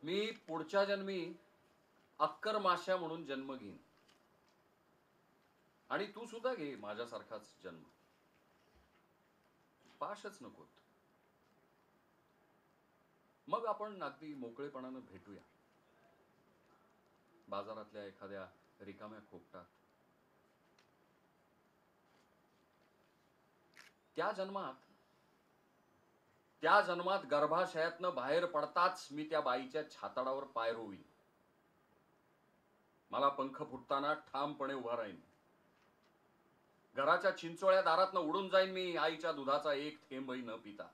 मी पुढच्या जन्मी अक्कर माश्या म्हणून जन्म घेईन आणि तू सुद्धा घे माझ्यासारखाच जन्म. पाशच नकोत. मग आपण अगदी मोकळेपणानं भेटूया बाजारातल्या एखाद्या रिकाम्या खोपटात. त्या जन्मात गर्भाशयातनं बाहेर पडताच मी त्या बाईच्या छाताडावर पाय रोवीन. मला पंख फुटताना ठामपणे उभा राहीन. घराच्या चिंचोळ्या दारातनं उडून जाईन मी आईच्या दुधाचा एक थेंबही न पिता.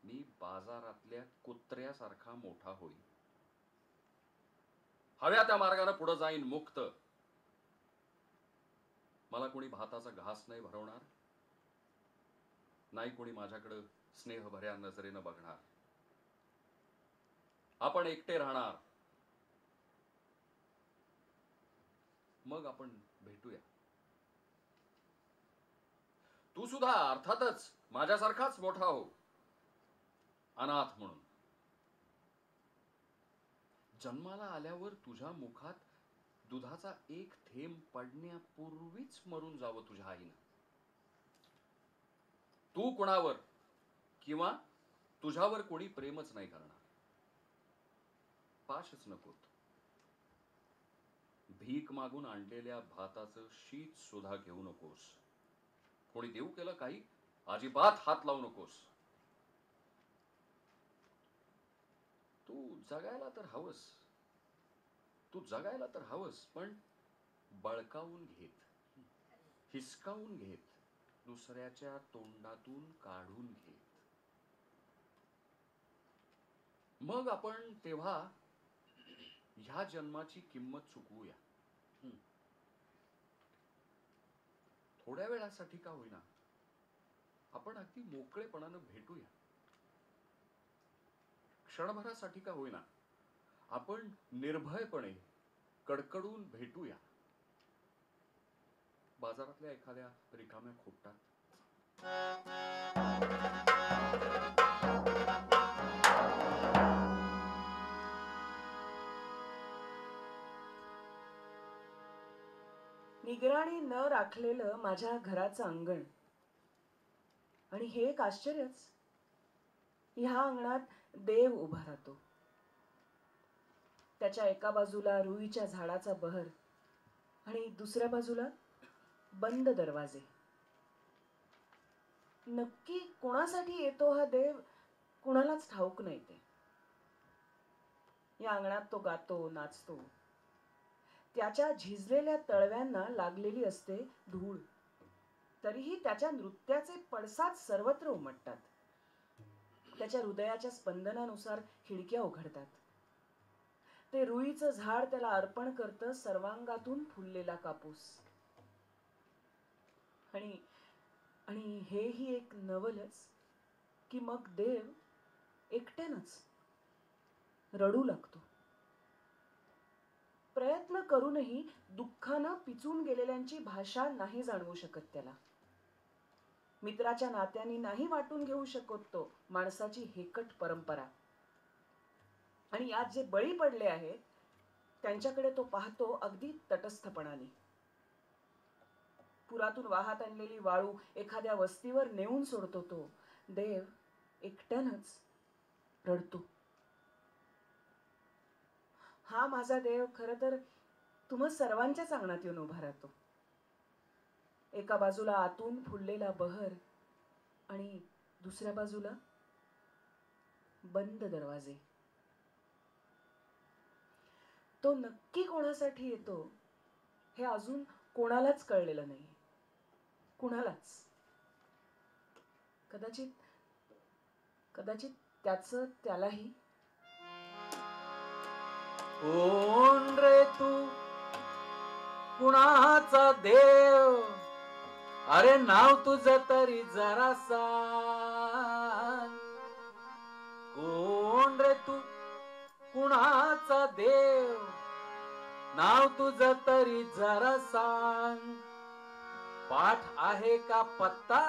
मी बाजारातल्या कुत्र्यासारखा मोठा होईन. हव्या त्या मार्गाने पुढे जाईन मुक्त. मला कोणी भाताचा घास नाही भरवणार, नाही कोणी माझ्याकडे स्नेहभऱ्या नजरेनं बघणार. आपण एकटे राहणार. मग आपण भेटूया. तू सुद्धा अर्थातच माझ्यासारखाच मोठा हो, अनाथ म्हणून. जन्माला आल्यावर तुझ्या मुखात दुधाचा एक थेंब पडण्यापूर्वीच मरून जावं तुझ्या आईनं. तू कोणावर किंवा तुझ्यावर कोणी प्रेमच नाही करणार. पाशच नकोत. भीक मागून आणलेल्या भाताचं शीत सुद्धा घेऊ नकोस. कोणी देऊ केलं काही अजिबात हात लावू नकोस. तू जगायला तर हवस, पण बळकावून घेत, हिसकावून घेत, दुसऱ्याच्या तोंडातून काढून घेत. मग आपण तेव्हा ह्या जन्माची किंमत चुकवूया. थोड्या वेळासाठी का होईना आपण अगदी मोकळेपणानं भेटूया. क्षणभरासाठी का होईना आपण निर्भयपणे कडकडून भेटूया बाजारातल्या एखाद्या रिकाम्या खोपटात. निगराणी न राखलेलं माझ्या घराचं अंगण. आणि हे एक आश्चर्यच, ह्या अंगणात देव उभा राहतो. त्याच्या एका बाजूला रुईच्या झाडाचा बहर आणि दुसऱ्या बाजूला बंद दरवाजे. नक्की कोणासाठी येतो हा देव कुणालाच ठाऊक नाही. ते या अंगणात तो गातो, नाचतो. त्याच्या झिजलेल्या तळव्यांना लागलेली असते धूळ, तरीही त्याच्या नृत्याचे पडसाद सर्वत्र उमटतात. त्याच्या हृदयाच्या स्पंदनानुसार खिडक्या उघडतात. ते रुईचं झाड त्याला अर्पण करतं सर्वांगातून फुललेला कापूस. आणि आणि हेही एक नवलच की मग देव एकट्यानंच रडू लागतो. प्रयत्न करूनही दुःखानं पिचून गेलेल्यांची भाषा नाही जाणवू शकत त्याला. मित्राच्या नात्यांनी नाही वाटून घेऊ शकत तो माणसाची हेकट परंपरा. आणि यात जे बळी पडले आहेत त्यांच्याकडे तो पाहतो अगदी तटस्थपणाने. पुरातून वाहत आणलेली वाळू एखाद्या वस्तीवर नेऊन सोडतो तो. देव एकट्यानंच रडतो. हा माझा देव खरं तर तुम्हा सर्वांच्याच अंगणात येऊन उभा राहतो. एका बाजूला आतून फुललेला बहर आणि दुसऱ्या बाजूला बंद दरवाजे. तो नक्की कोणासाठी येतो हे अजून कोणालाच कळलेलं नाही. कुणालाच. कदाचित कदाचित त्याचं त्यालाही. कोण रे तू, कुणाचा देव, अरे नाव तुझं तरी जरा सांग. कोण रे तू, कुणाचा देव, नाव तुझं तरी जरा सांग. पाठ आहे का पत्ता,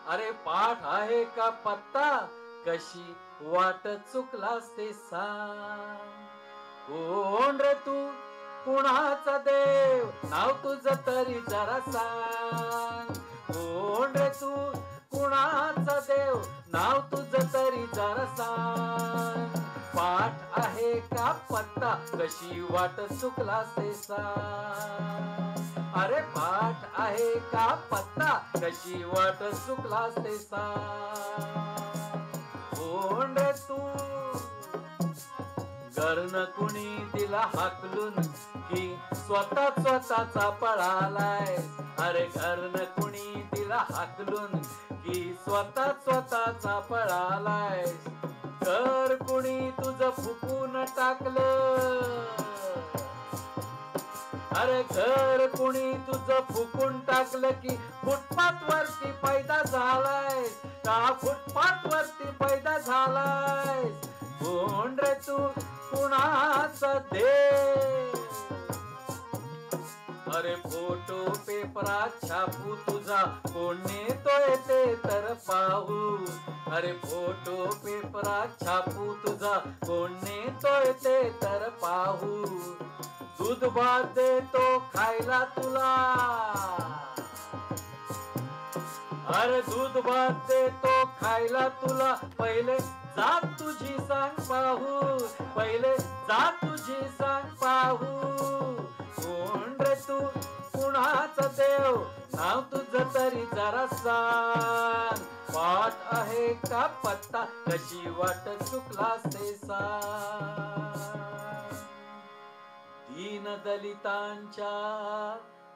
अरे पाठ आहे का पत्ता, कशी वाट चुकलास ते सांग. कोण रे तू, कुणाचा देव, नाव तुझं तरी जरा सांग. कोण रे तू, कुणाचा देव, नाव तुझं तरी जरा सांग. पाठ आहे का पत्ता, कशी वाट चुकलास ते सांग. अरे पाठ आहे का पत्ता, कशी वाट चुकलास ते सांग. कोण रे तू, घरन कुणी दिला हाकलून की स्वतः स्वतःचा पळालाय. अरे घरन कुणी दिला हाकलून की स्वतः स्वतःचा पळालाय. घर कुणी तुझं फुकून टाकलं, अरे घर कुणी तुझं फुकून टाकलं की फुटपाथ वरती पैदा झालाय. का फुटपाथ वरती पैदा झालाय. कोण रे तू, कुणाचा देव, अरे फोटो पेपरात छापू तुझा कोण नेतोय ते तर पाहू. अरे फोटो पेपरात छापू तुझा कोण नेतोय ते तर पाहू. दूध भात देतो खायला तुला, अरे दूध भात देतो खायला तुला. पहिले जात तुझी सांग पाहू, पहिले जात तुझी सांग पाहू. कोण रे तू, कुणाचा देव, नाव तुझं तरी जरा सांग. पाठ आहे का पत्ता, कशी वाट चुकलास ते सांग. दीन दलितांच्या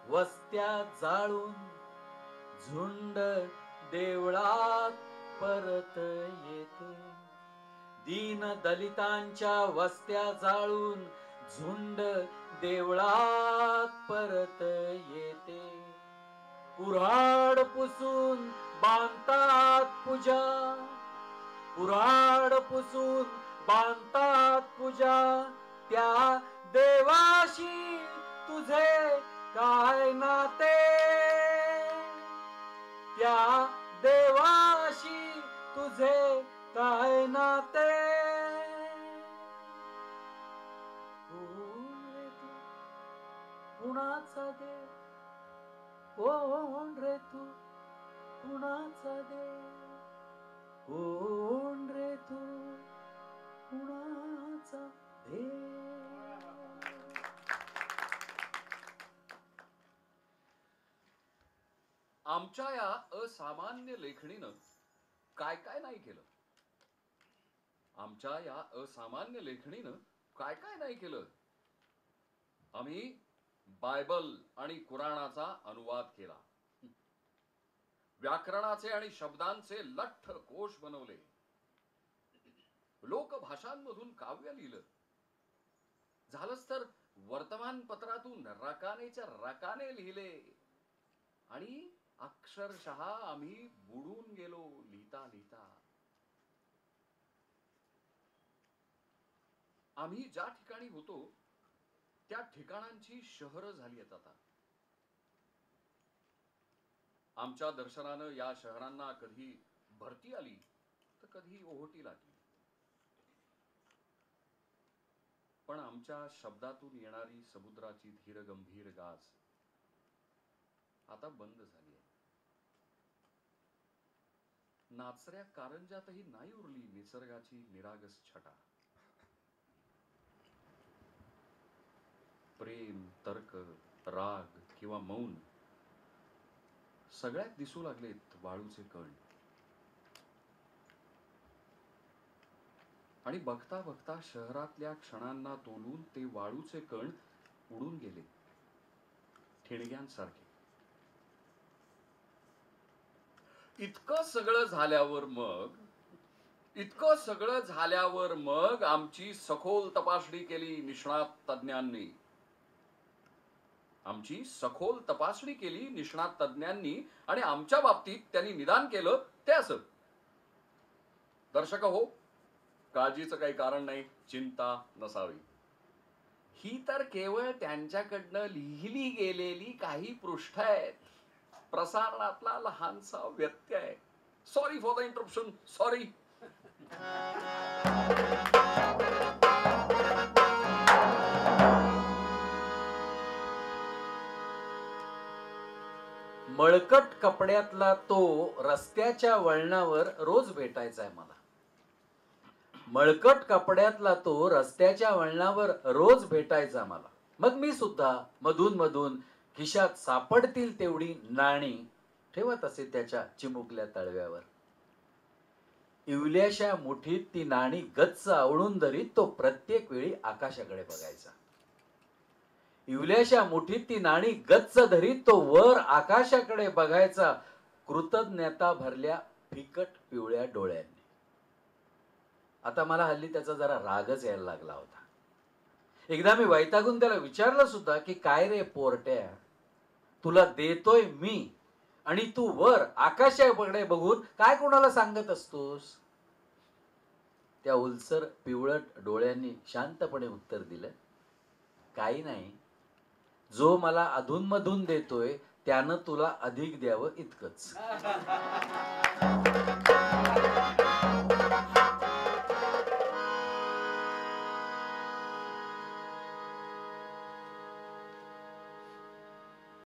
वस्त्या जाळून झुंड देवळात परत येते. दीन दलितांच्या वस्त्या जाळून झुंड देवळात परत येते. कुऱ्हाड पुसून बांधतात पूजा, कुऱ्हाड पुसून बांधतात पूजा. त्या देवाशी तुझे काय नाते, त्या देवाशी तुझे काय नाते. कोण रे तू, कुणाचा देव, कोण रे तू, कुणाचा देव, कोण रे तू, कुणाचा देव. आमच्या या असामान्य लेखणीनं काय काय नाही केलं. आमच्या या असामान्य लेखणीनं काय काय नाही केलं. आम्ही बायबल आणि कुराणाचा अनुवाद केला. व्याकरणाचे आणि शब्दांचे लठ्ठ कोश बनवले. लोकभाषांमधून काव्य लिहिलं. झालंच तर वर्तमानपत्रातून रकानेच्या रकाने लिहिले आणि अक्षरशः आम्ही बुडून गेलो लिहिता लिहिता. आम्ही ज्या ठिकाणी होतो त्या ठिकाणांची शहरं झाली आहेत आता. आमच्या दर्शनानं या शहरांना कधी भरती आली तर कधी ओहोटी लागली. पण आमच्या शब्दातून येणारी समुद्राची धीरगंभीर गाज आता बंद झाली आहे. नाचऱ्या कारंजातही नाही उरली निसर्गाची निरागस छटा. प्रेम, तर्क, राग किंवा मौन सगळ्यात दिसू लागलेत वाळूचे कण. आणि बघता बघता शहरातल्या क्षणांना तोलून ते वाळूचे कण उडून गेले ठिणग्यांसारखे. इतकं सगळं झाल्यावर मग आमची सखोल तपासणी केली निष्णात तज्ञांनी. आणि आमच्या बाबतीत त्यांनी निदान केलं ते असं: दर्शक हो, काळजीचं काही कारण नाही, चिंता नसावी. ही तर केवळ त्यांच्याकडनं लिहिली गेलेली काही पृष्ठ आहेत, प्रसारणातला लहानसा व्यत्यय. Sorry for the interruption, sorry. मळकट कपड्यातला तो रस्त्याच्या वळणावर रोज भेटायचा आहे मला. मळकट कपड्यातला तो रस्त्याच्या वळणावर रोज भेटायचा मला. मग मी सुद्धा मधून मधून खिशात सापडतील तेवढी नाणी ठेवत असे त्याच्या चिमुकल्या तळव्यावर. इवल्याशा मुठीत ती नाणी गच्च आवळून धरीत तो प्रत्येक वेळी आकाशाकडे बघायचा. इवल्याशा मुठीत ती नाणी गच्च धरीत तो वर आकाशाकडे बघायचा, कृतज्ञता भरल्या फिकट पिवळ्या डोळ्यांनी. आता मला हल्ली त्याचा जरा रागच यायला लागला होता. एकदा मी वैतागून त्याला विचारलं सुद्धा की काय रे पोरट्या, तुला देतोय मी आणि तू वर आकाशाकडे बघून काय कोणाला सांगत असतोस? त्या उलसर पिवळट डोळ्यांनी शांतपणे उत्तर दिलं, काही नाही, जो मला अधूनमधून देतोय त्यानं तुला अधिक द्यावं इतकंच.